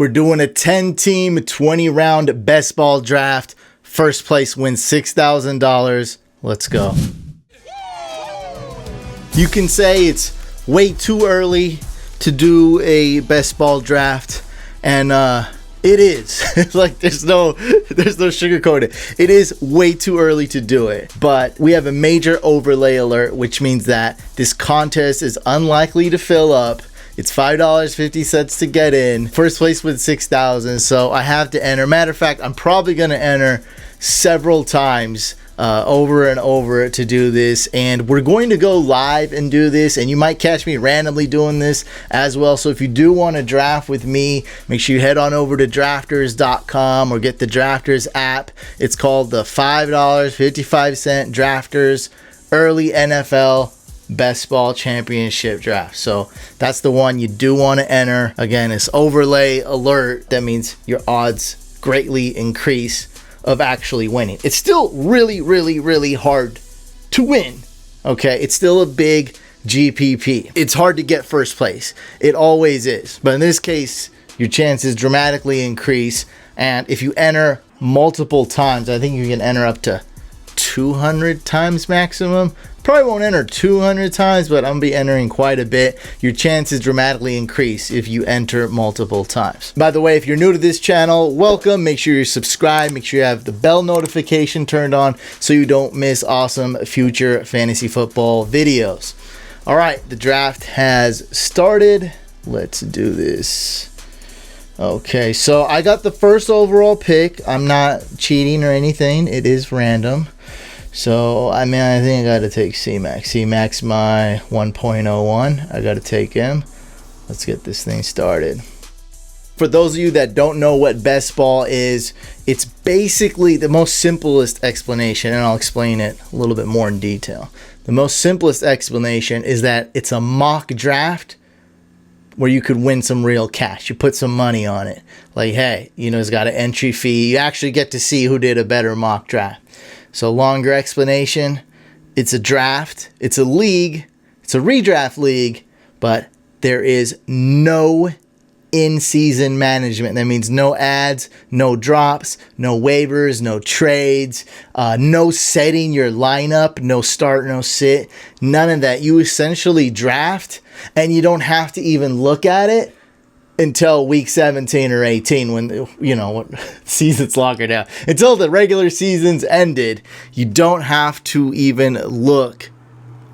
We're doing a 10-team, 20-round best ball draft. First place wins $6,000. Let's go. You can say it's way too early to do a best ball draft, and it is. Like there's no sugarcoat. It is way too early to do it. But we have a major overlay alert, which means that this contest is unlikely to fill up. It's $5.50 to get in. First place with $6,000, so I have to enter. Matter of fact, I'm probably going to enter several times over and over to do this, and we're going to go live and do this, and you might catch me randomly doing this as well. So if you do want to draft with me, make sure you head on over to drafters.com or get the Drafters app. It's called the $5.55 Drafters Early NFL Best Ball Championship Draft. So that's the one you do want to enter. Again, it's overlay alert. That means your odds greatly increase of actually winning. It's still really hard to win. Okay, it's still a big GPP. It's hard to get first place. It always is. But in this case, your chances dramatically increase. And if you enter multiple times, I think you can enter up to 200 times maximum. Probably won't enter 200 times, but I'm gonna be entering quite a bit. Your chances dramatically increase if you enter multiple times. By the way, if you're new to this channel, welcome. Make sure you're subscribed. Make sure you have the bell notification turned on so you don't miss awesome future fantasy football videos. All right, the draft has started. Let's do this. Okay, so I got the first overall pick. I'm not cheating or anything. It is random. So, I mean, I think I got to take C-Max. C-Max, my 1.01. I got to take him. Let's get this thing started. For those of you that don't know what best ball is, it's basically the most simplest explanation, and I'll explain it a little bit more in detail. The most simplest explanation is that it's a mock draft where you could win some real cash. You put some money on it. Like, hey, you know, it's got an entry fee. You actually get to see who did a better mock draft. So longer explanation, it's a draft, it's a league, it's a redraft league, but there is no in-season management. That means no ads, no drops, no waivers, no trades, no setting your lineup, no start, no sit, none of that. You essentially draft and you don't have to even look at it until week 17 or 18 when, you know, season's longer down. Until the regular season's ended, you don't have to even look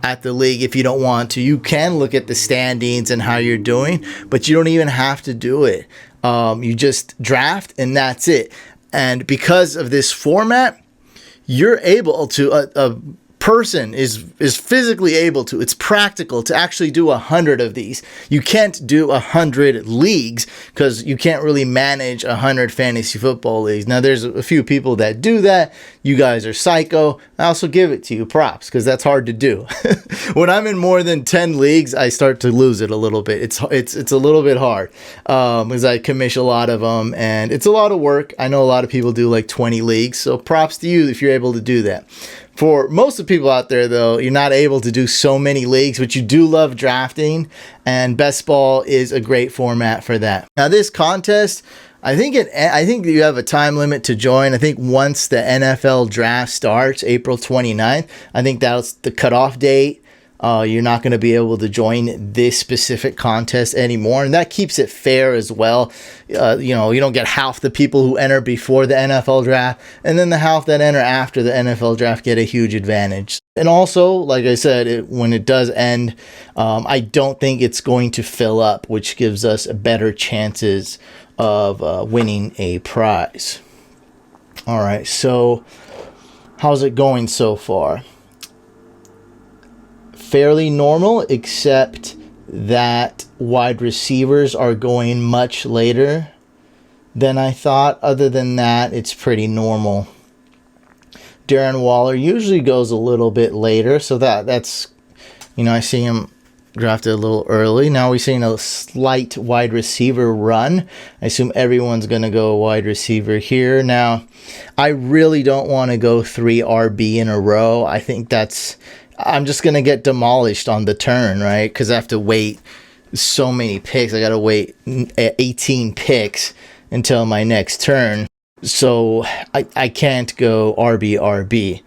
at the league if you don't want to. You can look at the standings and how you're doing, but you don't even have to do it. You just draft and that's it. And because of this format, you're able to, a person is physically able to, it's practical to actually do 100 of these. You can't do 100 leagues because you can't really manage 100 fantasy football leagues. Now there's a few people that do that. You guys are psycho. I also give it to you props because that's hard to do. When I'm in more than 10 leagues, I start to lose it a little bit. It's a little bit hard because I commission a lot of them and it's a lot of work. I know a lot of people do like 20 leagues, so props to you if you're able to do that. For most of the people out there, though, you're not able to do so many leagues, but you do love drafting, and best ball is a great format for that. Now, this contest, I think you have a time limit to join. I think once the NFL draft starts, April 29th, I think that's the cutoff date. You're not going to be able to join this specific contest anymore, and that keeps it fair as well. You know, you don't get half the people who enter before the NFL draft, and then the half that enter after the NFL draft get a huge advantage. And also, like I said, when it does end, I don't think it's going to fill up, which gives us better chances of winning a prize. All right, so how's it going so far? Fairly normal, except that wide receivers are going much later than I thought. Other than that, it's pretty normal. Darren Waller usually goes a little bit later, so that's, you know, I see him drafted a little early. Now we're seeing a slight wide receiver run. I assume everyone's going to go wide receiver here. Now, I really don't want to go 3 RB in a row. I think I'm just going to get demolished on the turn, right? Because I have to wait so many picks. I got to wait 18 picks until my next turn. So I can't go RB.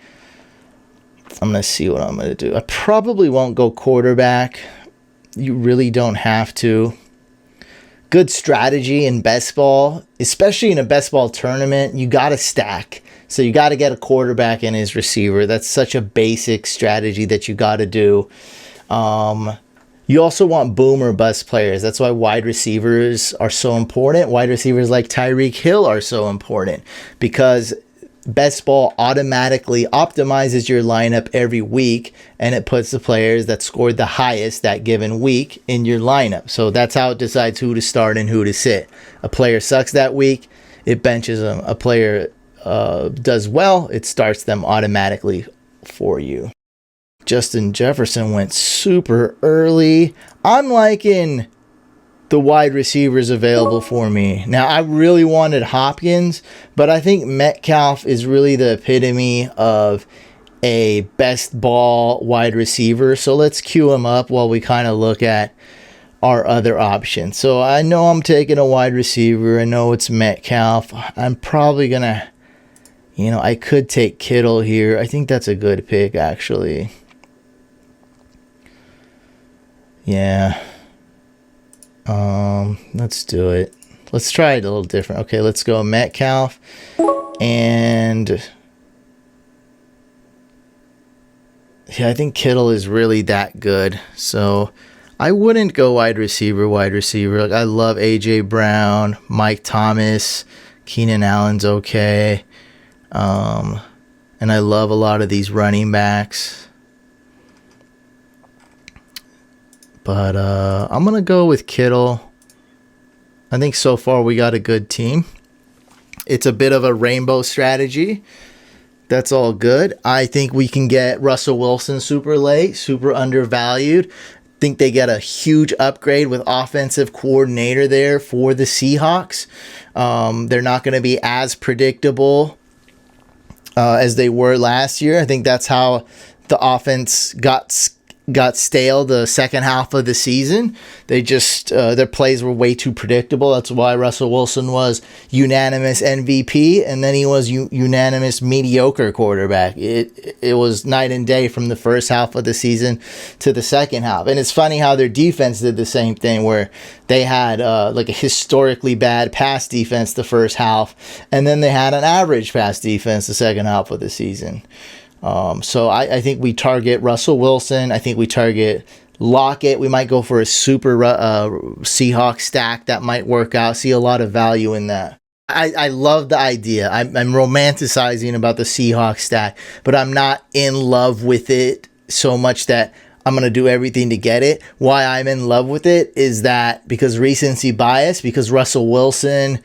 I'm going to see what I'm going to do. I probably won't go quarterback. You really don't have to. Good strategy in best ball, especially in a best ball tournament, you got to stack. So you got to get a quarterback and his receiver. That's such a basic strategy that you got to do. You also want boom or bust players. That's why wide receivers are so important. Wide receivers like Tyreek Hill are so important because best ball automatically optimizes your lineup every week, and it puts the players that scored the highest that given week in your lineup. So that's how it decides who to start and who to sit. A player sucks that week, it benches them. A player does well, it starts them automatically for you. Justin Jefferson went super early. I'm liking the wide receivers available for me. Now, I really wanted Hopkins, but I think Metcalf is really the epitome of a best ball wide receiver. So let's queue him up while we kind of look at our other options. So I know I'm taking a wide receiver. I know it's Metcalf. I'm probably going to, I could take Kittle here. I think that's a good pick, actually. Yeah. Let's do it. Let's try it a little different. Okay, let's go Metcalf. And yeah, I think Kittle is really that good. So I wouldn't go wide receiver. Like, I love AJ Brown, Mike Thomas, Keenan Allen's okay. And I love a lot of these running backs. But I'm going to go with Kittle. I think so far we got a good team. It's a bit of a rainbow strategy. That's all good. I think we can get Russell Wilson super late, super undervalued. Think they get a huge upgrade with offensive coordinator there for the Seahawks. They're not going to be as predictable as they were last year. I think that's how the offense got stale the second half of the season. They just their plays were way too predictable. That's why Russell Wilson was unanimous MVP, and then he was unanimous mediocre quarterback. It was night and day from the first half of the season to the second half. And it's funny how their defense did the same thing, where they had like a historically bad pass defense the first half, and then they had an average pass defense the second half of the season. So I think we target Russell Wilson. I think we target Lockett. We might go for a super Seahawks stack. That might work out. See a lot of value in that. I love the idea. I'm romanticizing about the Seahawks stack, but I'm not in love with it so much that I'm going to do everything to get it. Why I'm in love with it is that because recency bias, because Russell Wilson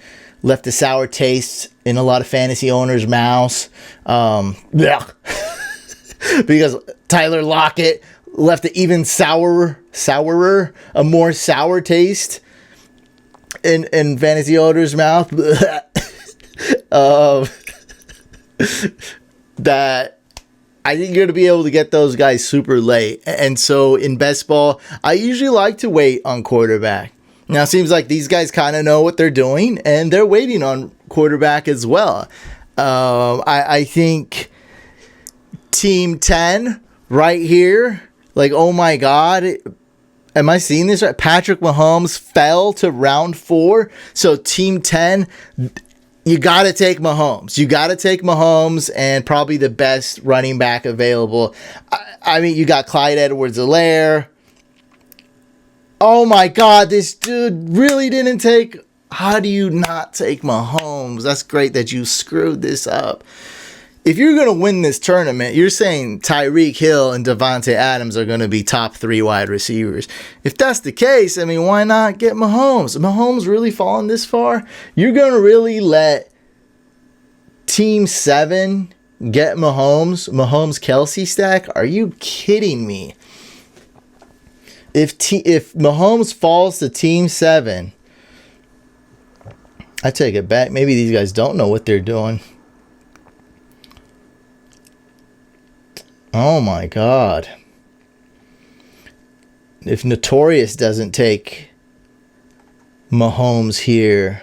left a sour taste in a lot of fantasy owners' mouths. Because Tyler Lockett left an even sourer, a more sour taste in fantasy owners' mouth. That I think you're going to be able to get those guys super late. And so in best ball, I usually like to wait on quarterback. Now, it seems like these guys kind of know what they're doing, and they're waiting on quarterback as well. I think Team 10 right here, like, oh my God, am I seeing this right? Patrick Mahomes fell to round 4. So Team 10, you got to take Mahomes. You got to take Mahomes and probably the best running back available. I mean, you got Clyde Edwards-Helaire. Oh my God, this dude really didn't take... How do you not take Mahomes? That's great that you screwed this up. If you're going to win this tournament, you're saying Tyreek Hill and Devontae Adams are going to be top 3 wide receivers. If that's the case, I mean, why not get Mahomes? Mahomes really fallen this far? You're going to really let Team 7 get Mahomes Kelce stack? Are you kidding me? If Mahomes falls to Team 7, I take it back. Maybe these guys don't know what they're doing. Oh my God. if Notorious doesn't take Mahomes here,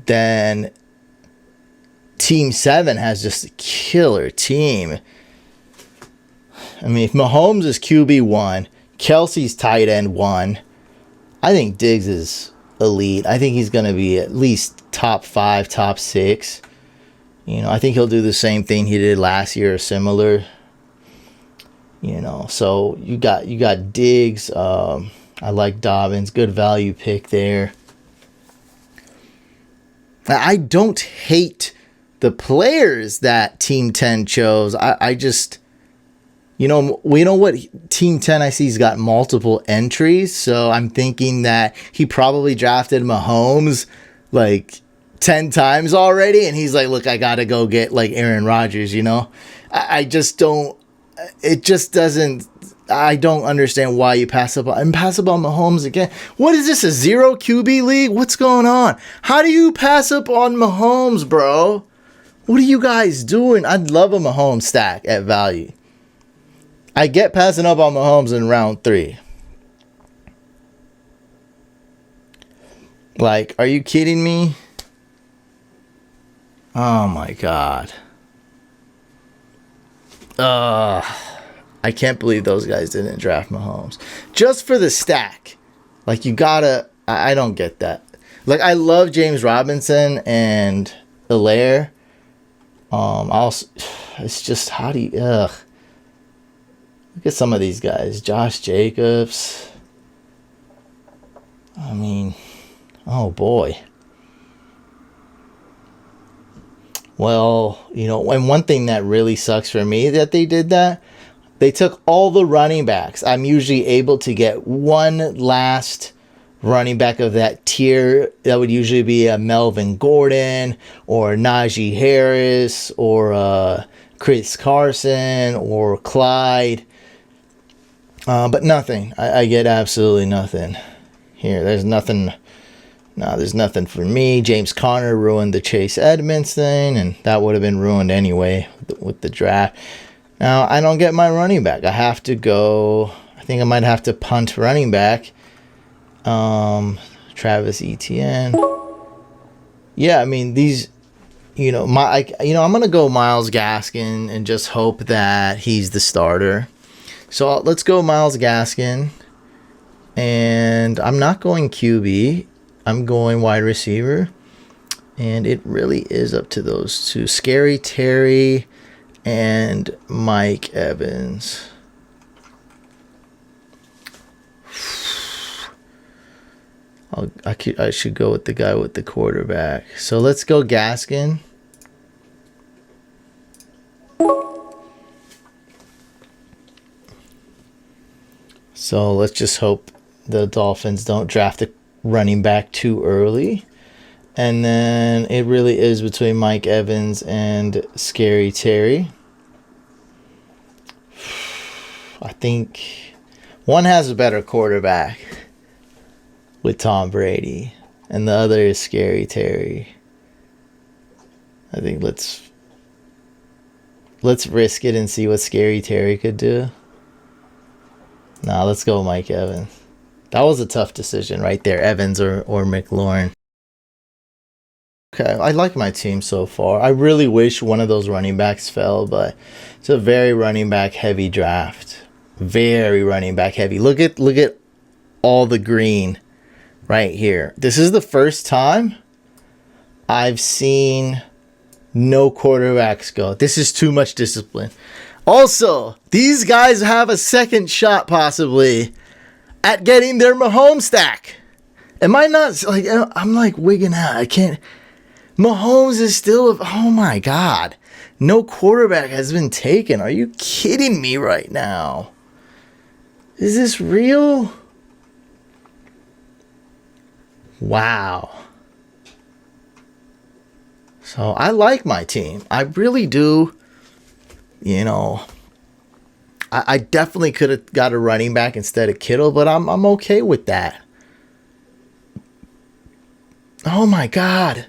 then Team 7 has just a killer team. I mean, if Mahomes is QB1, Kelce's tight end 1, I think Diggs is elite. I think he's going to be at least top 5, top 6. You know, I think he'll do the same thing he did last year or similar. You know, so you got Diggs. I like Dobbins. Good value pick there. I don't hate the players that Team 10 chose. I just, you know, we know what Team 10 I see's got multiple entries. So I'm thinking that he probably drafted Mahomes like 10 times already. And he's like, look, I got to go get like Aaron Rodgers, you know. I just don't, it just doesn't, I don't understand why you pass up on Mahomes again. What is this, a 0 QB league? What's going on? How do you pass up on Mahomes, bro? What are you guys doing? I'd love a Mahomes stack at value. I get passing up on Mahomes in round 3. Like, are you kidding me? Oh my God. I can't believe those guys didn't draft Mahomes. Just for the stack. Like, you gotta... I don't get that. Like, I love James Robinson and Helaire. Also, it's just, how do you... Ugh. Look at some of these guys. Josh Jacobs. I mean... Oh, boy. Well, you know, and one thing that really sucks for me that they did that, they took all the running backs. I'm usually able to get one last running back of that tier. That would usually be a Melvin Gordon or Najee Harris or Chris Carson or Clyde. But nothing. I get absolutely nothing here. There's nothing. No, there's nothing for me. James Conner ruined the Chase Edmonds thing, and that would have been ruined anyway with the draft. Now, I don't get my running back. I have to go... I think I might have to punt running back. Travis Etienne. Yeah, I mean, these... You know, I'm going to go Myles Gaskin and just hope that he's the starter. So, let's go Myles Gaskin. And I'm not going QB. I'm going wide receiver. And it really is up to those two. Scary Terry and Mike Evans. I should go with the guy with the quarterback. So let's go Gaskin. So let's just hope the Dolphins don't draft a running back too early. And then it really is between Mike Evans and Scary Terry. I think one has a better quarterback with Tom Brady, and the other is Scary Terry. I think let's risk it and see what Scary Terry could do. Nah, let's go Mike Evans. That was a tough decision right there, Evans or McLaurin. Okay, I like my team so far. I really wish one of those running backs fell, but it's a very running back heavy draft. Very running back heavy. Look at all the green right here. This is the first time I've seen no quarterbacks go. This is too much discipline. Also, these guys have a second shot possibly at getting their Mahomes stack. Am I not like, I'm like wigging out. I can't. Mahomes is still, oh my God. No quarterback has been taken. Are you kidding me right now? Is this real? Wow. So I like my team. I really do. You know, I definitely could have got a running back instead of Kittle, but I'm okay with that. Oh my God.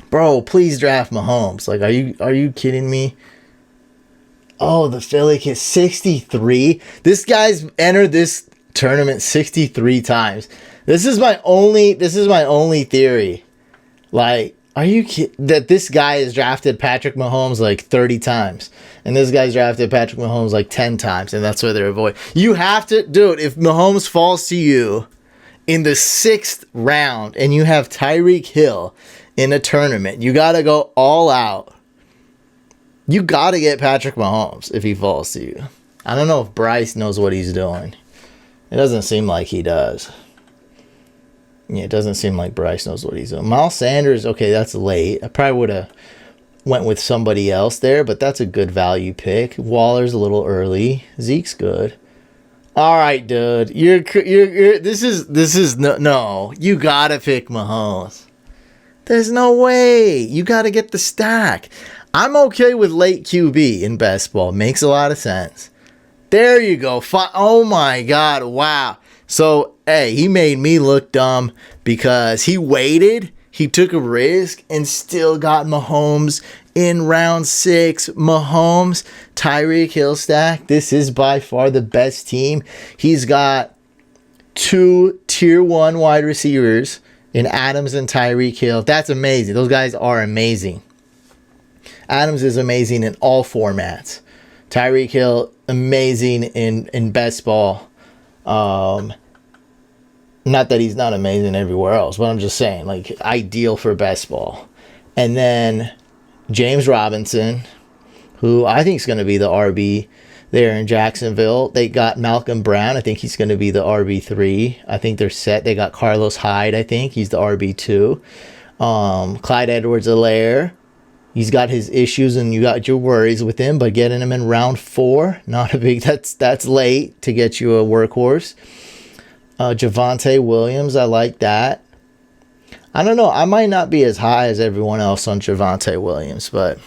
Bro, please draft Mahomes. Like, are you kidding me? Oh, the Philly kid, 63. This guy's entered this tournament 63 times. This is my only theory. Like, are you kidding? That this guy has drafted Patrick Mahomes like 30 times. And this guy's drafted Patrick Mahomes like 10 times. And that's why they're avoiding. You have to, dude, if Mahomes falls to you in the 6th round and you have Tyreek Hill in a tournament, you got to go all out. You got to get Patrick Mahomes if he falls to you. I don't know if Bryce knows what he's doing. It doesn't seem like he does. Yeah, it doesn't seem like Bryce knows what he's doing. Miles Sanders, okay, that's late. I probably would have went with somebody else there, but that's a good value pick. Waller's a little early. Zeke's good. All right, dude. You're this is no. You got to pick Mahomes. There's no way. You got to get the stack. I'm okay with late QB in best ball. Makes a lot of sense. There you go. Oh my God. Wow. So, hey, he made me look dumb because he waited. He took a risk and still got Mahomes in round 6. Mahomes, Tyreek Hill stack. This is by far the best team. He's got 2 tier 1 wide receivers in Adams and Tyreek Hill. That's amazing. Those guys are amazing. Adams is amazing in all formats. Tyreek Hill, amazing in best ball. Not that he's not amazing everywhere else, but I'm just saying, like, ideal for best ball. And then James Robinson, who I think is going to be the RB there in Jacksonville. They got Malcolm Brown. I think he's going to be the RB3. I think they're set. They got Carlos Hyde. I think he's the RB2. Clyde Edwards-Helaire. He's got his issues and you got your worries with him, but getting him in round 4, not a big, that's late to get you a workhorse. Javonte Williams, I like that. I don't know. I might not be as high as everyone else on Javonte Williams, but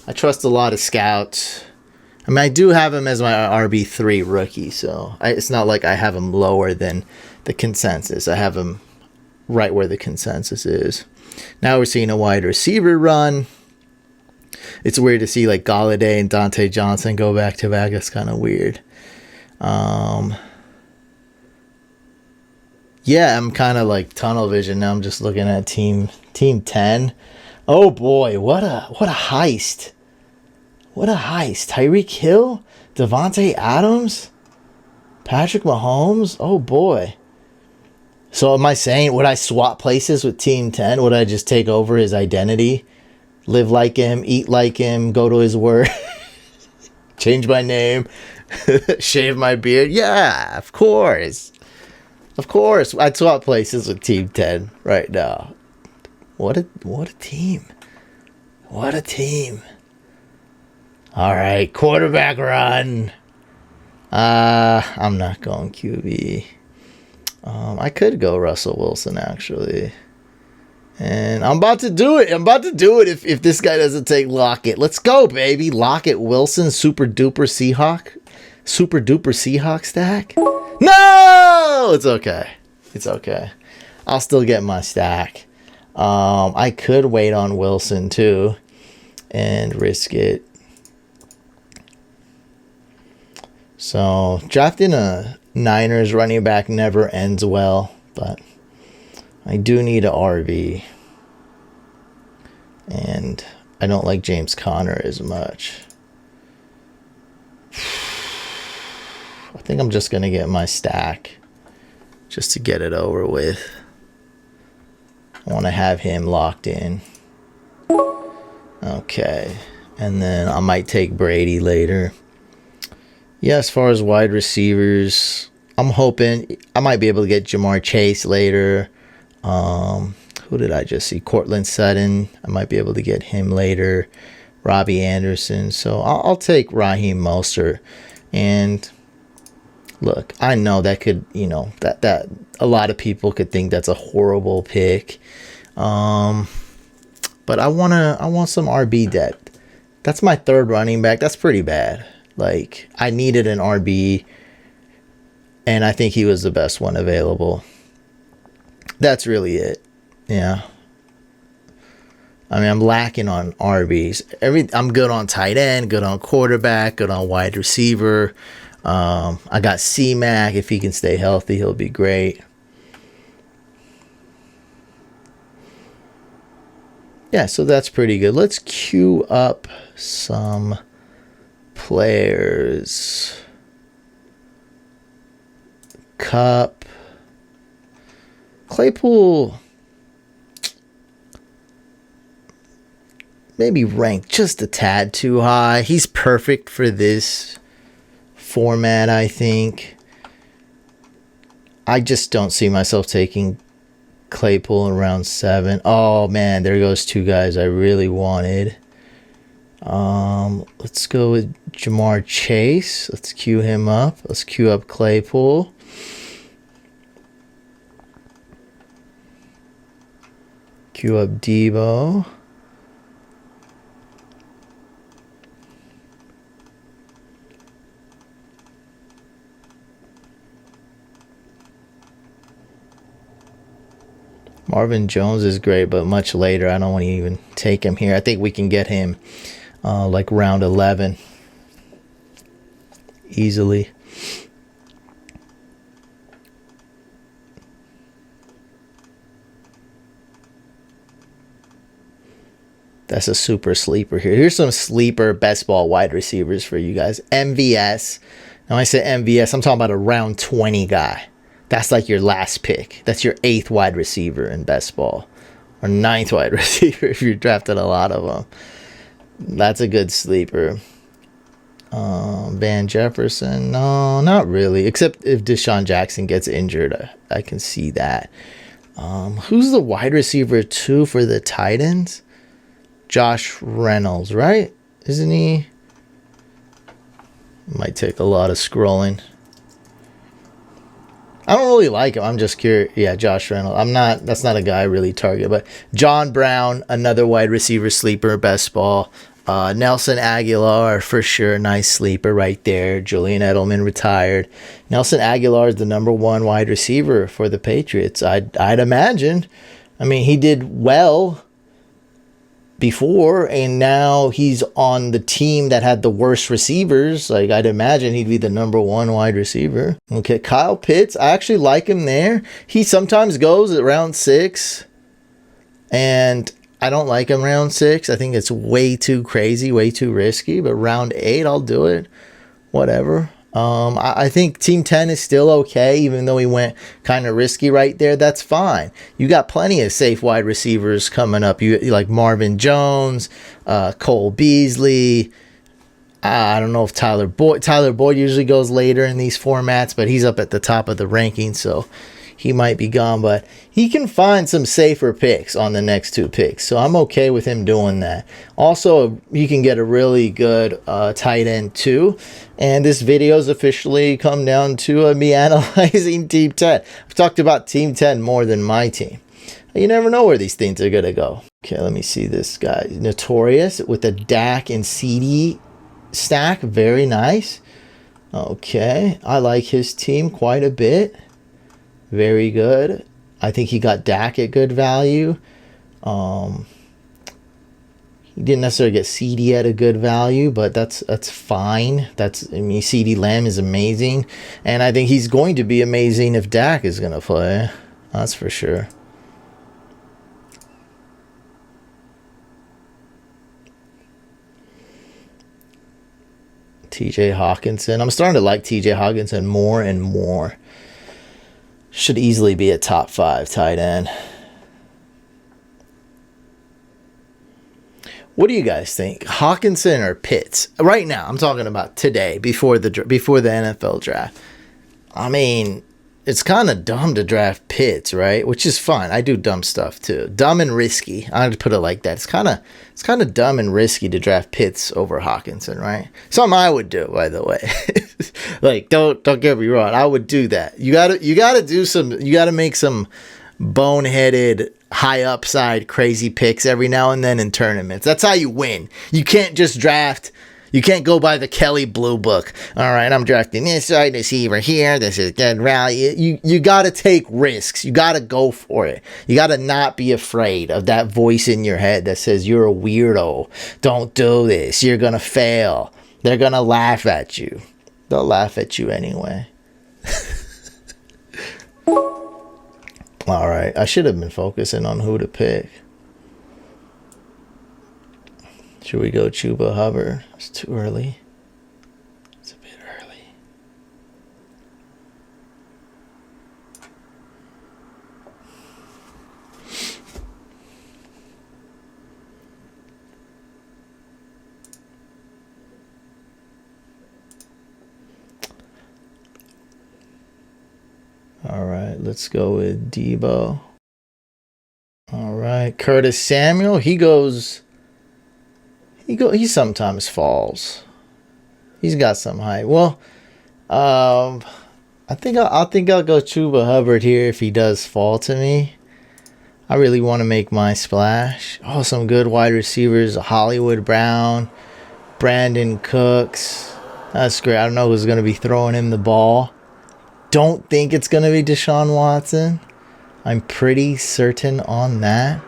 I trust a lot of scouts. I mean, I do have him as my RB3 rookie, so it's not like I have him lower than the consensus. I have him right where the consensus is. Now we're seeing a wide receiver run. It's weird to see like Galladay and Dante Johnson go back to back. That's kind of weird. Yeah, I'm kind of like tunnel vision now. I'm just looking at team 10. Oh boy, what a heist. What a heist. Tyreek Hill, Devontae Adams, Patrick Mahomes. Oh boy. So am I saying, would I swap places with team 10? Would I just take over his identity? Live like him, eat like him, go to his word, change my name, shave my beard? Yeah, of course. Of course, I'd swap places with Team 10 right now. What a team. What a team. All right, quarterback run. I'm not going QB. I could go Russell Wilson, actually. And I'm about to do it. If this guy doesn't take Lockett. Let's go, baby. Lockett, Wilson, super duper Seahawk stack. No! It's okay. I'll still get my stack. I could wait on Wilson, too. And risk it. So, drafting a Niners running back never ends well, but I do need a RB. And I don't like James Conner as much. I think I'm just going to get my stack just to get it over with. I want to have him locked in. Okay. And then I might take Brady later. Yeah, as far as wide receivers, I'm hoping I might be able to get Jamar Chase later. Who did I just see? Cortland Sutton. I might be able to get him later. Robbie Anderson. So I'll take Raheem Mostert. And look, I know that could, that a lot of people could think that's a horrible pick. But I want some RB depth. That's my third running back. That's pretty bad. Like, I needed an RB, and I think he was the best one available. That's really it. Yeah. I mean, I'm lacking on RBs. I'm good on tight end, good on quarterback, good on wide receiver. I got C-Mac. If he can stay healthy, he'll be great. Yeah, so that's pretty good. Let's queue up some players. Cup. Claypool. Maybe ranked just a tad too high. He's perfect for this format, I think. I just don't see myself taking Claypool in round 7. Oh man, there goes 2 guys I really wanted. Let's go with Jamar Chase. Let's queue him up. Let's queue up Claypool. Queue up Debo. Marvin Jones is great, but much later. I don't want to even take him here. I think we can get him like round 11 easily. That's a super sleeper here. Here's some sleeper best ball wide receivers for you guys. MVS. Now, when I say MVS, I'm talking about a round 20 guy. That's like your last pick. That's your 8th wide receiver in best ball. Or 9th wide receiver if you drafted a lot of them. That's a good sleeper. Van Jefferson. No, not really. Except if Deshaun Jackson gets injured. I can see that. Who's the wide receiver 2 for the Titans? Josh Reynolds, right? Isn't he? Might take a lot of scrolling. I don't really like him. I'm just curious. Yeah, Josh Reynolds. That's not a guy I really target. But John Brown, another wide receiver sleeper, best ball. Nelson Aguilar, for sure. Nice sleeper right there. Julian Edelman retired. Nelson Aguilar is the number 1 wide receiver for the Patriots. I'd imagine. I mean, he did well before, and now he's on the team that had the worst receivers. Like, I'd imagine he'd be the number 1 wide receiver. Okay, Kyle Pitts, I actually like him there. He sometimes goes at round 6, and I don't like him round 6. I think it's way too crazy, way too risky, but round 8, I'll do it. Whatever. I think Team 10 is still okay, even though he went kind of risky right there. That's fine. You got plenty of safe wide receivers coming up. You like Marvin Jones, Cole Beasley. I don't know if Tyler Boyd usually goes later in these formats, but he's up at the top of the ranking, so he might be gone. But he can find some safer picks on the next 2 picks, so I'm okay with him doing that. Also, you can get a really good tight end too. And this video has officially come down to me analyzing Team 10. I've talked about Team 10 more than my team. You never know where these things are going to go. Okay, let me see this guy. Notorious with a Dak and CD stack. Very nice. Okay, I like his team quite a bit. Very good. I think he got Dak at good value. He didn't necessarily get CD at a good value, but that's fine. CD Lamb is amazing, and I think he's going to be amazing if Dak is going to play. That's for sure. TJ Hawkinson. I'm starting to like TJ Hawkinson more and more. Should easily be a top 5 tight end. What do you guys think? Hawkinson or Pitts? Right now, I'm talking about today, before the NFL draft. I mean, it's kind of dumb to draft Pitts, right? Which is fine. I do dumb stuff too. Dumb and risky. I would put it like that. It's kind of dumb and risky to draft Pitts over Hawkinson, right? Something I would do, by the way. Like, don't get me wrong. I would do that. You gotta make some boneheaded, high upside, crazy picks every now and then in tournaments. That's how you win. You can't just draft You can't go by the Kelly Blue Book. All right, I'm drafting this wide receiver here. This is good value. You got to take risks. You got to go for it. You got to not be afraid of that voice in your head that says you're a weirdo. Don't do this. You're going to fail. They're going to laugh at you. They'll laugh at you anyway. All right, I should have been focusing on who to pick. Should we go Chuba Hubbard? It's too early. It's a bit early. All right, let's go with Debo. All right, Curtis Samuel. He sometimes falls. He's got some height. Well, I think I'll go Chuba Hubbard here if he does fall to me. I really want to make my splash. Oh, some good wide receivers. Hollywood Brown, Brandon Cooks. That's great. I don't know who's going to be throwing him the ball. Don't think it's going to be Deshaun Watson. I'm pretty certain on that.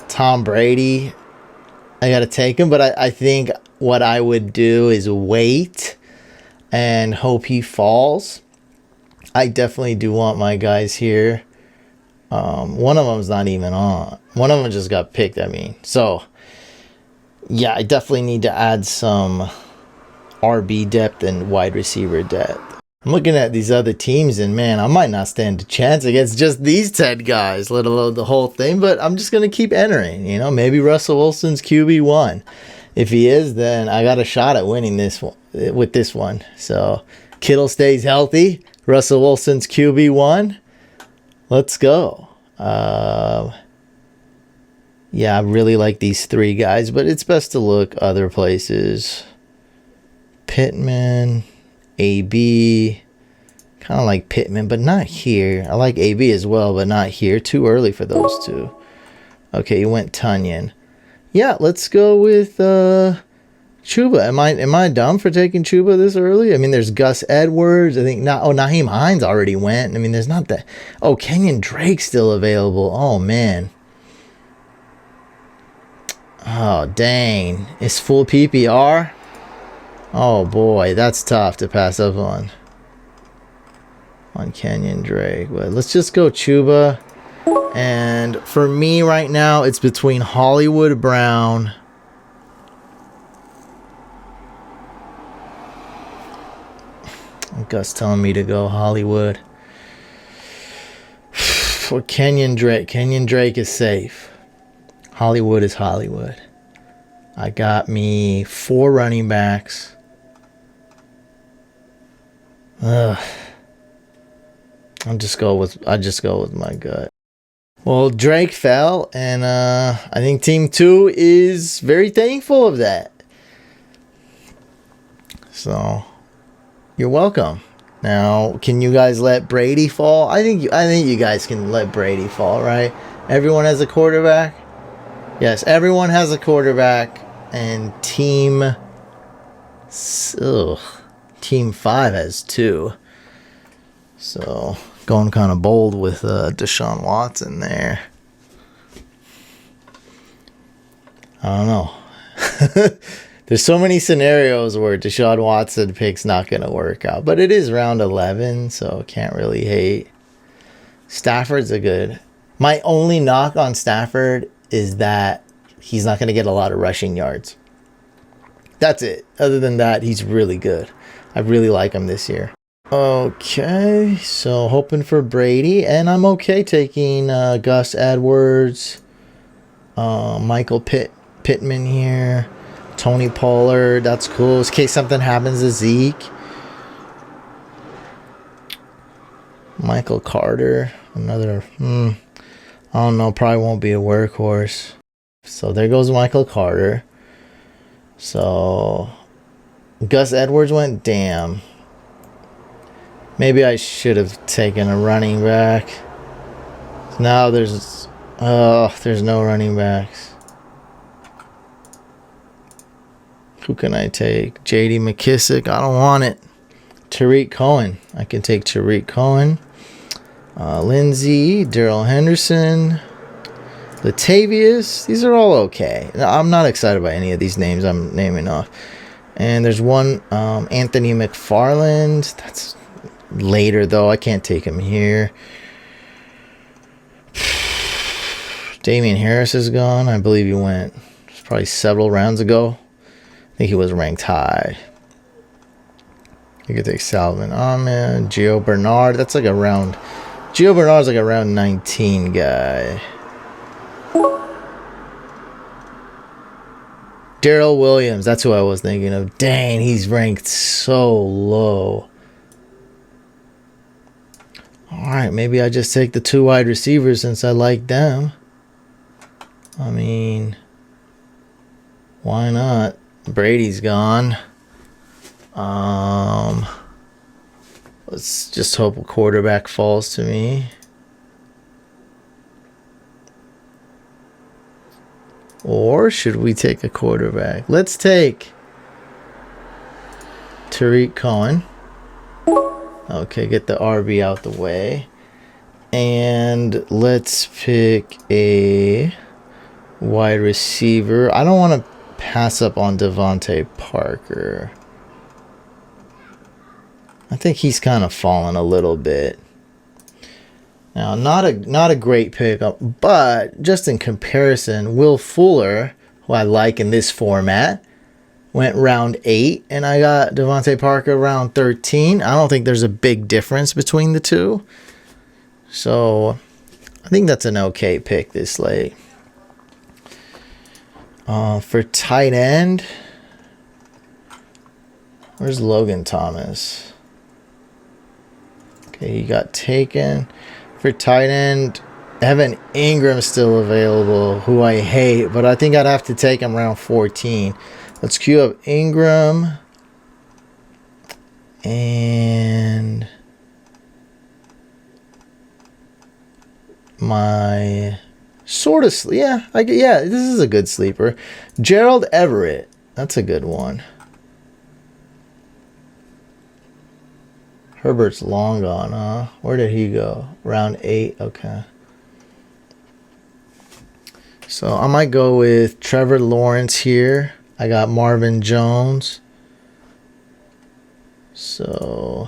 Tom Brady, I got to take him, but I think what I would do is wait and hope he falls. I definitely do want my guys here. One of them's not even on. One of them just got picked, So, yeah, I definitely need to add some RB depth and wide receiver depth. I'm looking at these other teams, and man, I might not stand a chance against just these 10 guys, let alone the whole thing, but I'm just going to keep entering. Maybe Russell Wilson's QB1. If he is, then I got a shot at winning this one with this one. So, Kittle stays healthy. Russell Wilson's QB1. Let's go. Yeah, I really like these 3 guys, but it's best to look other places. Pittman, AB, kind of like Pittman, but not here. I like AB as well, but not here. Too early for those two. Okay, you went Etienne. Yeah, let's go with Chuba. Am I dumb for taking Chuba this early? There's Gus Edwards. I think not. Oh, Naheem Hines already went. There's not that. Oh, Kenyon Drake's still available. Oh man. Oh dang! It's full PPR. Oh boy, that's tough to pass up on Kenyon Drake. But let's just go Chuba. And for me right now, it's between Hollywood Brown Gus telling me to go Hollywood. For Kenyon Drake. Kenyon Drake is safe. Hollywood is Hollywood. I got me 4 running backs. I just go with my gut. Well, Drake fell, and I think Team 2 is very thankful of that. So, you're welcome. Now, can you guys let Brady fall? I think you guys can let Brady fall, right? Everyone has a quarterback. Yes, everyone has a quarterback, and Team 5 has 2. So, going kind of bold with Deshaun Watson there. I don't know. There's so many scenarios where Deshaun Watson pick's not going to work out. But it is round 11, so can't really hate. Stafford's a good. My only knock on Stafford is that he's not going to get a lot of rushing yards. That's it. Other than that, he's really good. I really like him this year. Okay, so hoping for Brady, and I'm okay taking Gus Edwards, Michael Pittman here, Tony Pollard. That's cool. In case something happens to Zeke. Michael Carter, another. I don't know. Probably won't be a workhorse. So there goes Michael Carter. So Gus Edwards went. Damn. Maybe I should have taken a running back. Now there's no running backs. Who can I take? J.D. McKissick. I don't want it. Tariq Cohen. I can take Tariq Cohen. Lindsey. Darrell Henderson. Latavius. These are all okay. I'm not excited by any of these names I'm naming off. And there's one, Anthony McFarland. That's later, though. I can't take him here. Damian Harris is gone. I believe he went probably several rounds ago. I think he was ranked high. You could take Salvin Ahmed, Gio Bernard. That's like a round. Gio Bernard's like a round 19 guy. Darrell Williams. That's who I was thinking of. Dang, he's ranked so low. Alright, maybe I just take the 2 wide receivers since I like them. I mean, why not? Brady's gone. Let's just hope a quarterback falls to me. Or should we take a quarterback? Let's take Tariq Cohen. Okay, get the RB out the way. And let's pick a wide receiver. I don't want to pass up on Devontae Parker. I think he's kind of fallen a little bit. Now, not a great pickup, but just in comparison, Will Fuller, who I like in this format, went round 8, and I got Devontae Parker round 13. I don't think there's a big difference between the two. So, I think that's an okay pick this late. For tight end, where's Logan Thomas? Okay, he got taken. For tight end, Evan Ingram's still available, who I hate, but I think I'd have to take him around 14. Let's queue up Ingram. And my sort of, yeah, this is a good sleeper. Gerald Everett, that's a good one. Herbert's long gone, huh? Where did he go? Round 8, okay. So I might go with Trevor Lawrence here. I got Marvin Jones. So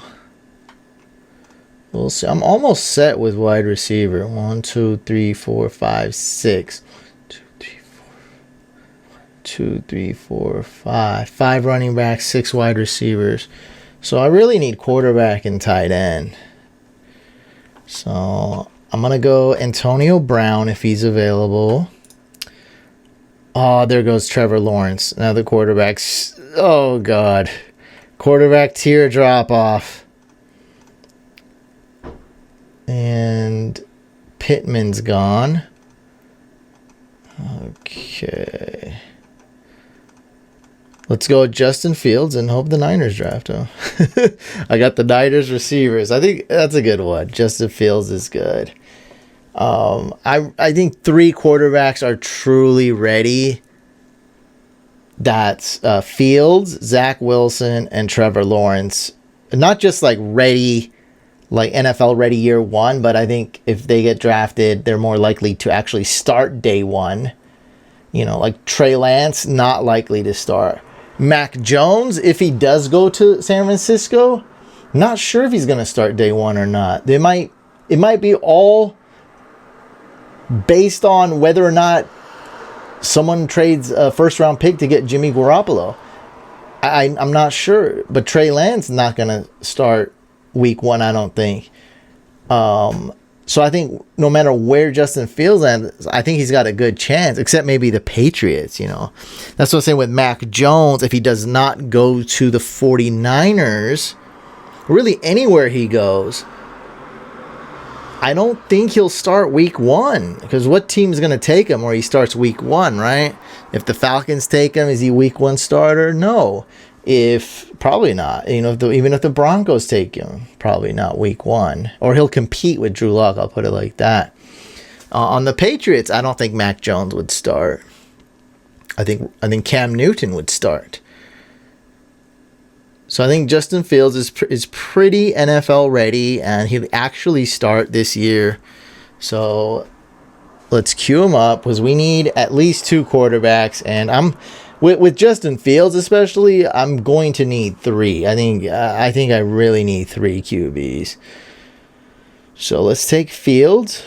we'll see. I'm almost set with wide receiver. 1, 2, 3, 4, 5, 6. 2, 3, 4, 5. 5 running backs, 6 wide receivers. So I really need quarterback and tight end. So I'm going to go Antonio Brown if he's available. Oh, there goes Trevor Lawrence. Now the quarterbacks. Oh, God. Quarterback tier drop off. And Pittman's gone. Okay. Let's go with Justin Fields and hope the Niners draft him. I got the Niners receivers. I think that's a good one. Justin Fields is good. I think 3 quarterbacks are truly ready. That's Fields, Zach Wilson, and Trevor Lawrence. Not just like ready, like NFL ready year 1, but I think if they get drafted, they're more likely to actually start day 1. You know, like Trey Lance, not likely to start. Mac Jones, if he does go to San Francisco, not sure if he's going to start day 1 or not. It might be all based on whether or not someone trades a first-round pick to get Jimmy Garoppolo. I'm not sure, but Trey Lance not going to start week 1, I don't think. So I think no matter where Justin Fields lands, I think he's got a good chance, except maybe the Patriots, you know. That's what I'm saying with Mac Jones. If he does not go to the 49ers, really anywhere he goes, I don't think he'll start week 1. Because what team's going to take him where he starts week 1, right? If the Falcons take him, is he week 1 starter? No. Probably not. You know, even if the Broncos take him, probably not week 1. Or he'll compete with Drew Lock, I'll put it like that. On the Patriots, I don't think Mac Jones would start. I think Cam Newton would start. So I think Justin Fields is pretty NFL ready, and he'll actually start this year. So let's cue him up, because we need at least 2 quarterbacks, and I'm with Justin Fields especially. I'm going to need 3. I think I really need 3 QBs. So let's take Fields,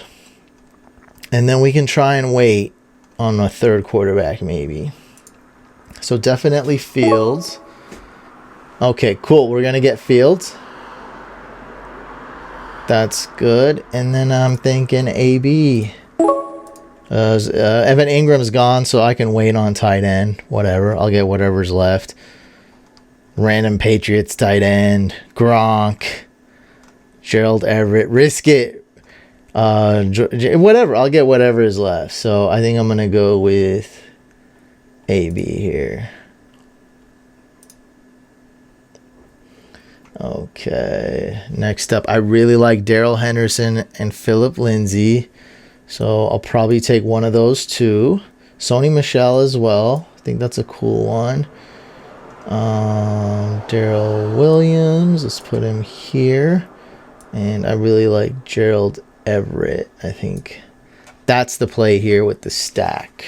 and then we can try and wait on a 3rd quarterback maybe. So definitely Fields. Okay, cool. We're going to get Fields. That's good. And then I'm thinking AB. Evan Ingram's gone, so I can wait on tight end. Whatever. I'll get whatever's left. Random Patriots tight end. Gronk. Gerald Everett. Risk it. Whatever. I'll get whatever is left. So I think I'm going to go with AB here. Okay, next up, I really like Darrell Henderson and Phillip Lindsay, so I'll probably take one of those 2. Sony Michel as well. I think that's a cool one. Darrell Williams, let's put him here. And I really like Gerald Everett. I think that's the play here with the stack.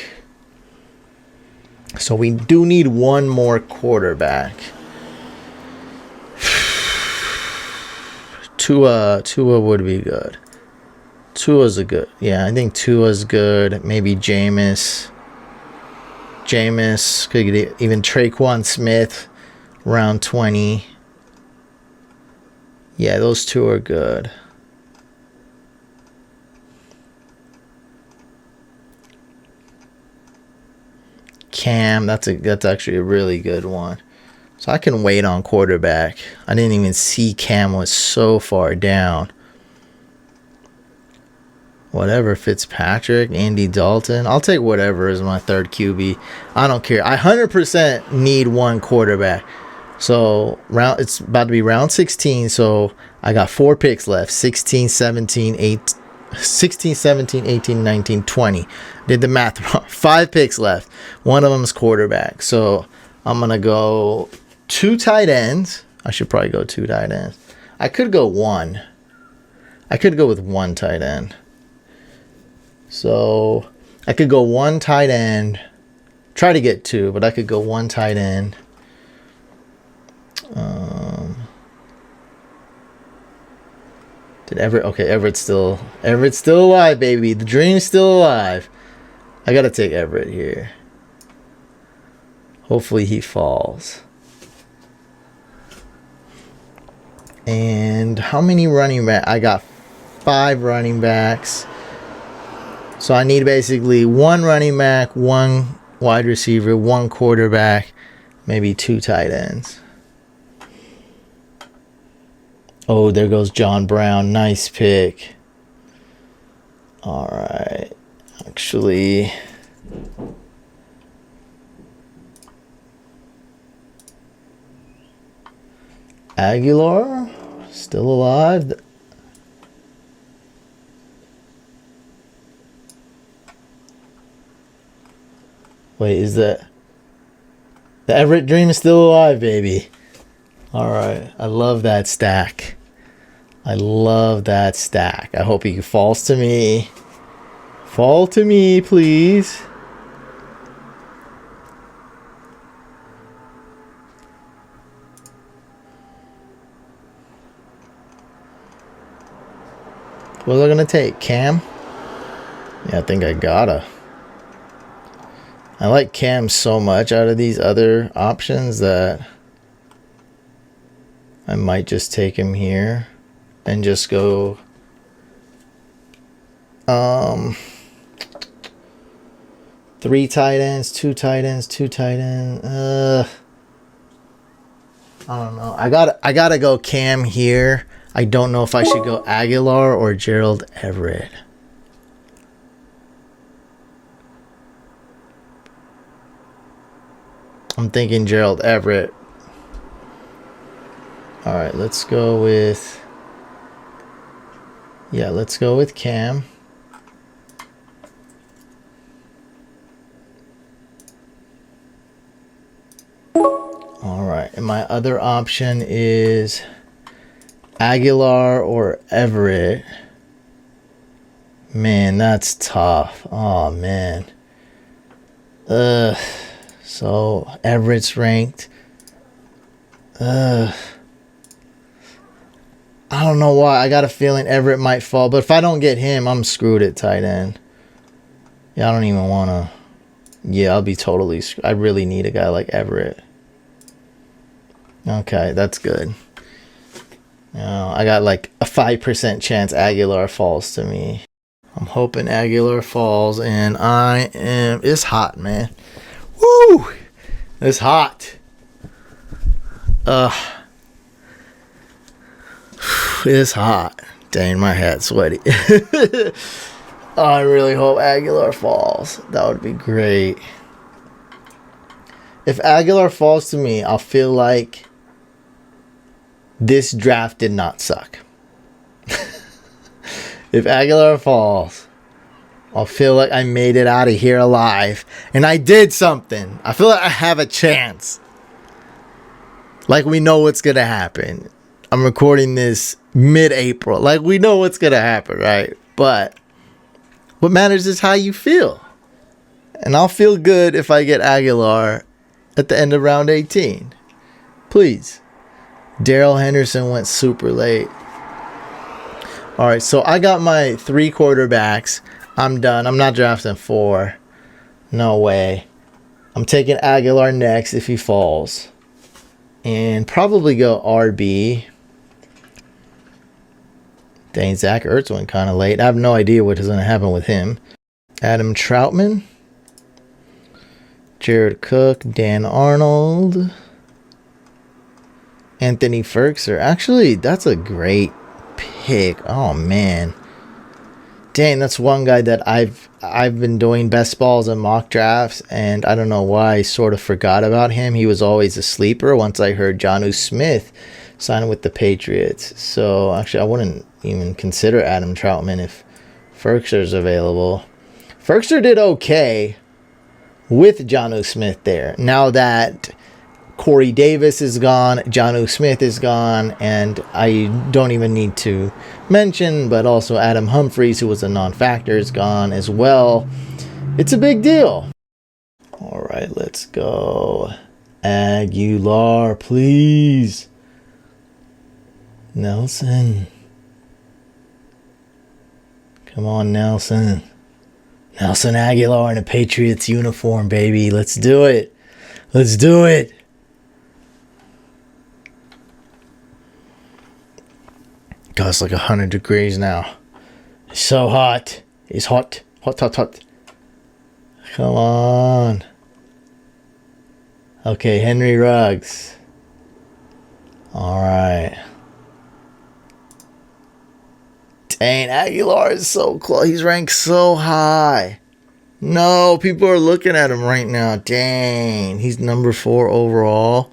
So we do need one more quarterback. Tua would be good. Tua's a good. Yeah, I think Tua's good. Maybe Jameis. Could get even Traquan Smith, round 20. Yeah, those 2 are good. Cam, that's actually a really good one. So I can wait on quarterback. I didn't even see Cam was so far down. Whatever, Fitzpatrick, Andy Dalton. I'll take whatever is my 3rd QB. I don't care. I 100% need one quarterback. So it's about to be round 16. So I got 4 picks left. 16, 17, 18, 19, 20. Did the math wrong. 5 picks left. One of them is quarterback. So I'm going to go 2 tight ends. I should probably go 2 tight ends. I could go 1. I could go with 1 tight end. So I could go 1 tight end. Try to get 2, but I could go 1 tight end. Did Everett? Okay, Everett's still alive, baby. The dream's still alive. I gotta take Everett here. Hopefully he falls. And how many running backs? I got 5 running backs. So I need basically 1 running back, 1 wide receiver, 1 quarterback, maybe 2 tight ends. Oh, there goes John Brown. Nice pick. All right. Actually, Aguilar, still alive. Wait, is that... The Everett Dream is still alive, baby. All right. I love that stack. I love that stack. I hope he falls to me. Fall to me, please. What was I going to take? Cam? Yeah, I think I gotta. I like Cam so much out of these other options that I might just take him here and just go 3 tight ends, 2 tight ends, 2 tight ends. I don't know. I gotta go Cam here. I don't know if I should go Aguilar or Gerald Everett. I'm thinking Gerald Everett. All right, let's go with... Yeah, let's go with Cam. All right. right, and my other option is Aguilar or Everett. Man, that's tough. Oh, man. So Everett's ranked. I don't know why. I got a feeling Everett might fall, but if I don't get him, I'm screwed at tight end. Yeah, I don't even want to. Yeah, I'll be totally screwed. I really need a guy like Everett. Okay, that's good. I got like a 5% chance Aguilar falls to me. I'm hoping Aguilar falls, and it's hot, man. Woo! It's hot. It's hot. Dang, my hat's sweaty. I really hope Aguilar falls. That would be great. If Aguilar falls to me, I'll feel like this draft did not suck. If Aguilar falls, I'll feel like I made it out of here alive. And I did something. I feel like I have a chance. Like we know what's going to happen. I'm recording this mid-April. Like we know what's going to happen, right? But what matters is how you feel. And I'll feel good if I get Aguilar at the end of round 18. Please. Darrell Henderson went super late. All right, so I got my 3 quarterbacks. I'm done. I'm not drafting 4. No way. I'm taking Aguilar next if he falls. And probably go RB. Dang, Zach Ertz went kind of late. I have no idea what is going to happen with him. Adam Troutman. Jared Cook. Dan Arnold. Anthony Ferkser. Actually, that's a great pick. Oh, man. Dang, that's one guy that I've been doing best balls and mock drafts, and I don't know why I sort of forgot about him. He was always a sleeper once I heard Jonnu Smith sign with the Patriots. So, actually, I wouldn't even consider Adam Troutman if Ferkser's available. Ferkser did okay with Jonnu Smith there. Now that Corey Davis is gone, Jonnu Smith is gone, and I don't even need to mention, but also Adam Humphries, who was a non-factor, is gone as well. It's a big deal. All right, let's go. Aguilar, please. Nelson. Come on, Nelson. Nelson Aguilar in a Patriots uniform, baby. Let's do it. Let's do it. God, it's like 100 degrees now. It's so hot. It's hot. Hot, hot, hot. Come on. Okay, Henry Ruggs. All right. Dang, Aguilar is so close. He's ranked so high. No, people are looking at him right now. Dang, he's number 4 overall.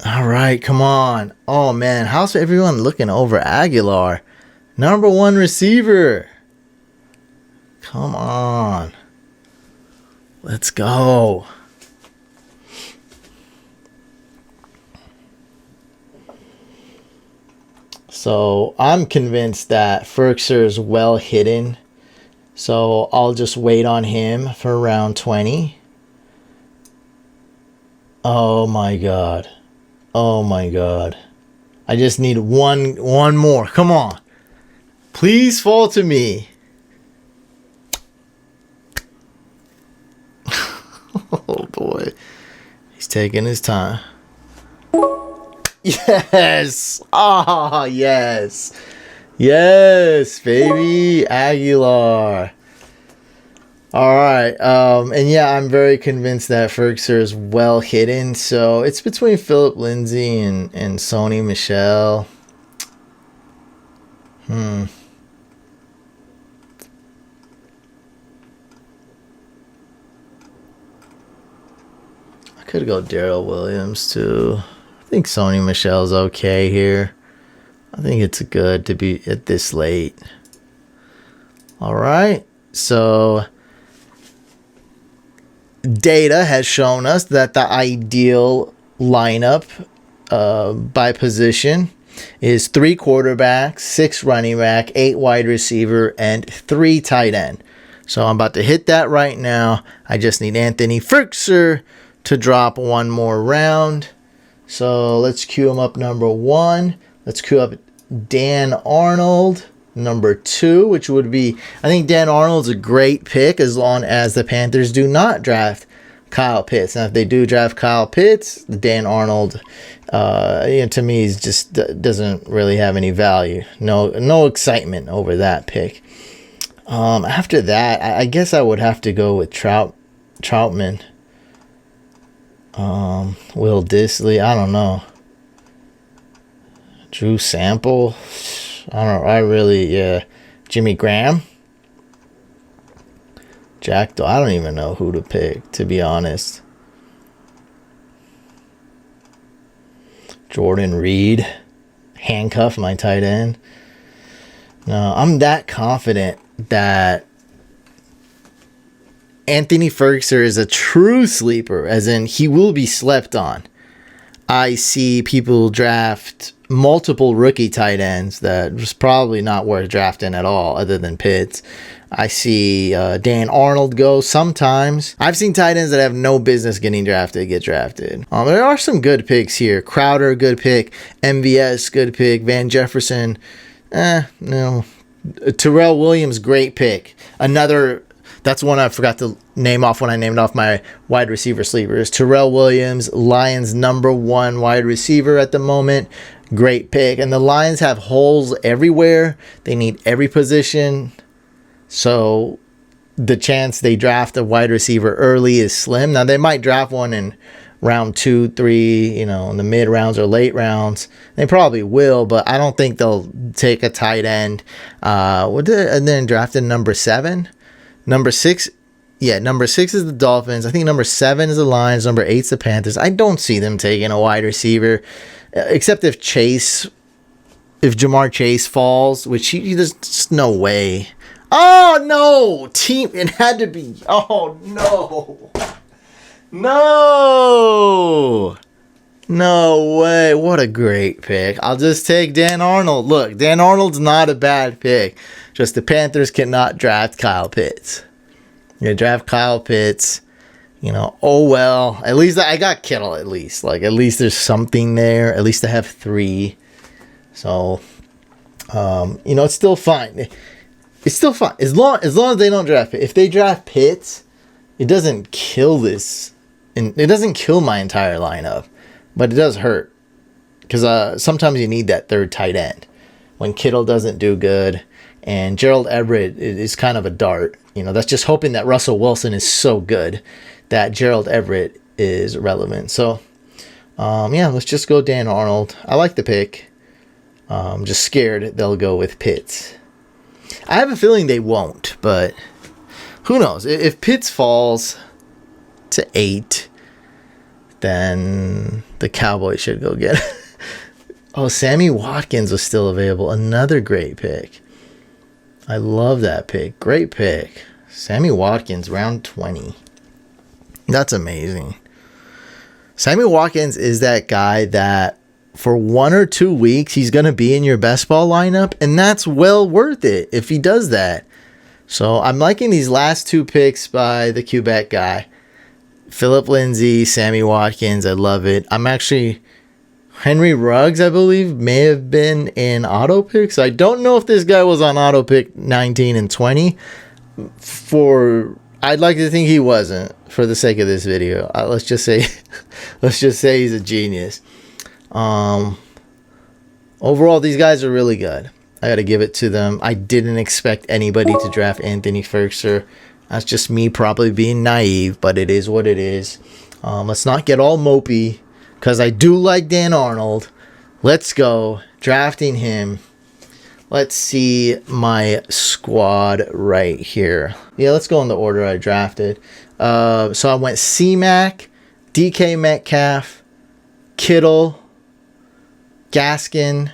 All right, come on. Oh, man, how's everyone looking over Aguilar? Number 1 receiver. Come on. Let's go. So I'm convinced that Ferkser is well hidden. So I'll just wait on him for round 20. Oh, my God. Oh my God. I just need one more. Come on. Please fall to me. Oh boy. He's taking his time. Yes. Ah, yes. Yes, baby. Aguilar. All right, and yeah, I'm very convinced that Ferkser is well hidden. So it's between Philip Lindsay and Sony Michel. I could go Darrell Williams too. I think Sony Michel's okay here. I think it's good to be at this late. All right, so data has shown us that the ideal lineup by position is 3 quarterbacks, 6 running back, 8 wide receiver, and 3 tight end. So I'm about to hit that right now. I just need Anthony Ferkser to drop one more round. So let's cue him up number 1. Let's cue up Dan Arnold number 2, which would be, I think Dan Arnold's a great pick as long as the Panthers do not draft Kyle Pitts. Now, if they do draft Kyle Pitts, Dan Arnold, to me, is just doesn't really have any value. No excitement over that pick. After that, I guess I would have to go with Troutman. Will Disley, I don't know. Drew Sample, I don't know. Jimmy Graham. I don't even know who to pick, to be honest. Jordan Reed. Handcuff my tight end. No, I'm that confident that Anthony Ferkser is a true sleeper, as in he will be slept on. I see people draft multiple rookie tight ends that was probably not worth drafting at all other than Pitts. I see Dan Arnold go sometimes. I've seen tight ends that have no business getting drafted get drafted. There are some good picks here. Crowder, good pick. MVS, good pick. Van Jefferson, no. Terrell Williams, great pick. That's one I forgot to name off when I named off my wide receiver sleepers. Terrell Williams, Lions number 1 wide receiver at the moment. Great pick. And the Lions have holes everywhere. They need every position. So the chance they draft a wide receiver early is slim. Now, they might draft one in round 2, 3, in the mid rounds or late rounds. They probably will, but I don't think they'll take a tight end. And then drafted number 7. Number 6, number 6 is the Dolphins. I think number 7 is the Lions. Number 8 is the Panthers. I don't see them taking a wide receiver, except if Jamar Chase falls, which there's just no way. Oh, no! It had to be. Oh, no. No! No way. What a great pick. I'll just take Dan Arnold. Look, Dan Arnold's not a bad pick. Just the Panthers cannot draft Kyle Pitts. You draft Kyle Pitts, oh well. At least I got Kittle at least. At least there's something there. At least I have 3. So, it's still fine. It's still fine. As long as they don't draft Pitts. If they draft Pitts, it doesn't kill this. And it doesn't kill my entire lineup. But it does hurt. Because sometimes you need that third tight end. When Kittle doesn't do good. And Gerald Everett is kind of a dart. That's just hoping that Russell Wilson is so good that Gerald Everett is relevant. So, let's just go Dan Arnold. I like the pick. I'm just scared they'll go with Pitts. I have a feeling they won't, but who knows? If Pitts falls to 8, then the Cowboys should go get it. Oh, Sammy Watkins was still available. Another great pick. I love that pick. Great pick. Sammy Watkins, round 20. That's amazing. Sammy Watkins is that guy that for 1 or 2 weeks, he's going to be in your best ball lineup, and that's well worth it if he does that. So I'm liking these last 2 picks by the Quebec guy. Philip Lindsay, Sammy Watkins, I love it. I'm actually... Henry Ruggs, I believe, may have been in auto picks. I don't know if this guy was on auto pick 19 and 20. I'd like to think he wasn't for the sake of this video. Let's just say he's a genius. Overall, these guys are really good. I got to give it to them. I didn't expect anybody to draft Anthony Ferkser. That's just me probably being naive, but it is what it is. Let's not get all mopey. Because I do like Dan Arnold. Let's go. Drafting him. Let's see my squad right here. Yeah, let's go in the order I drafted. So I went C-Mac, DK Metcalf, Kittle, Gaskin,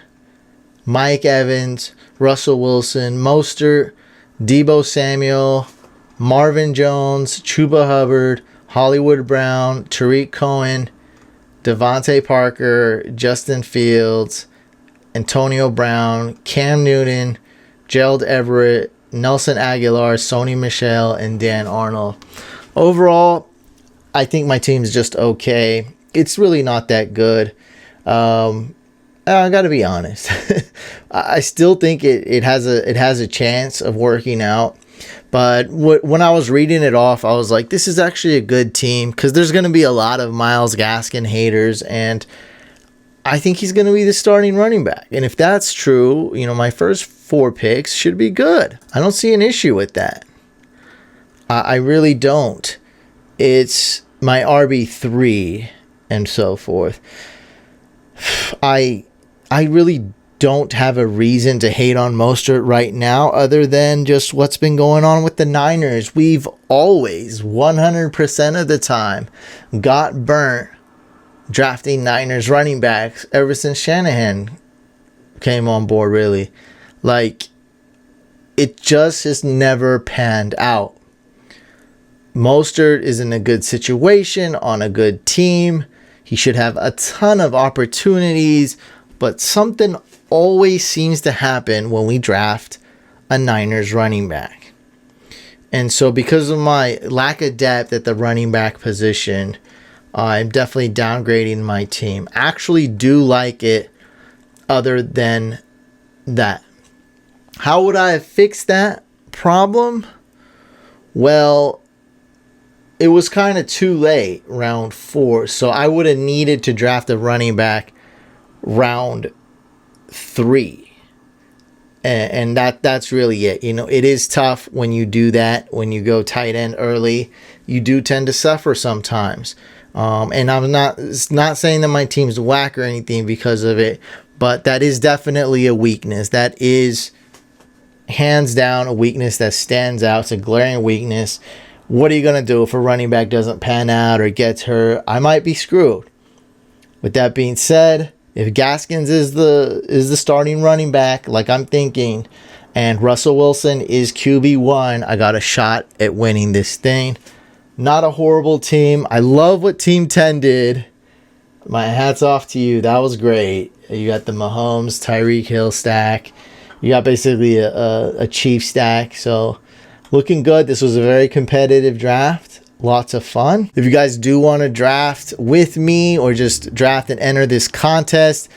Mike Evans, Russell Wilson, Mostert, Deebo Samuel, Marvin Jones, Chuba Hubbard, Hollywood Brown, Tariq Cohen, Devontae Parker, Justin Fields, Antonio Brown, Cam Newton, Gerald Everett, Nelson Aguilar, Sony Michel, and Dan Arnold. Overall, I think my team's just okay. It's really not that good. I got to be honest. I still think it has a chance of working out. But when I was reading it off, I was like, this is actually a good team, because there's going to be a lot of Myles Gaskin haters, and I think he's going to be the starting running back. And if that's true, my first 4 picks should be good. I don't see an issue with that. I really don't. It's my RB3 and so forth. I really don't have a reason to hate on Mostert right now, other than just what's been going on with the Niners. We've always, 100% of the time, got burnt drafting Niners running backs ever since Shanahan came on board, really. Like, it just has never panned out. Mostert is in a good situation, on a good team. He should have a ton of opportunities, but something always seems to happen when we draft a Niners running back. And so because of my lack of depth at the running back position, I'm definitely downgrading my team. Actually do like it other than that. How would I have fixed that problem? Well, it was kind of too late, round 4. So I would have needed to draft a running back round 3. And that's really it. It is tough when you do that. When you go tight end early, you do tend to suffer sometimes. And it's not saying that my team's whack or anything because of it, but that is definitely a weakness. That is hands down a weakness that stands out. It's a glaring weakness. What are you going to do if a running back doesn't pan out or gets hurt? I might be screwed. With that being said, if Gaskins is the starting running back, like I'm thinking, and Russell Wilson is QB1, I got a shot at winning this thing. Not a horrible team. I love what Team 10 did. My hat's off to you. That was great. You got the Mahomes, Tyreek Hill stack. You got basically a Chief stack. So looking good. This was a very competitive draft. Lots of fun. If you guys do want to draft with me or just draft and enter this contest,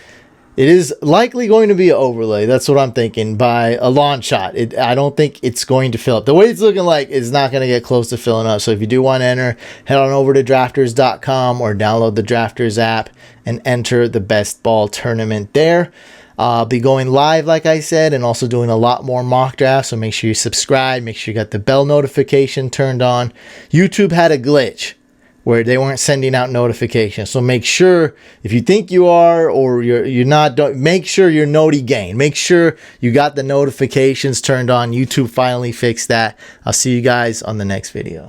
it is likely going to be an overlay. That's what I'm thinking, by a long shot. I don't think it's going to fill up. The way it's looking like, it's not going to get close to filling up. So if you do want to enter, head on over to drafters.com or download the Drafters app and enter the best ball tournament there. I'll be going live, like I said, and also doing a lot more mock drafts. So make sure you subscribe. Make sure you got the bell notification turned on. YouTube had a glitch where they weren't sending out notifications. So make sure, if you think you are or you're not, make sure you're noti gang. Make sure you got the notifications turned on. YouTube finally fixed that. I'll see you guys on the next video.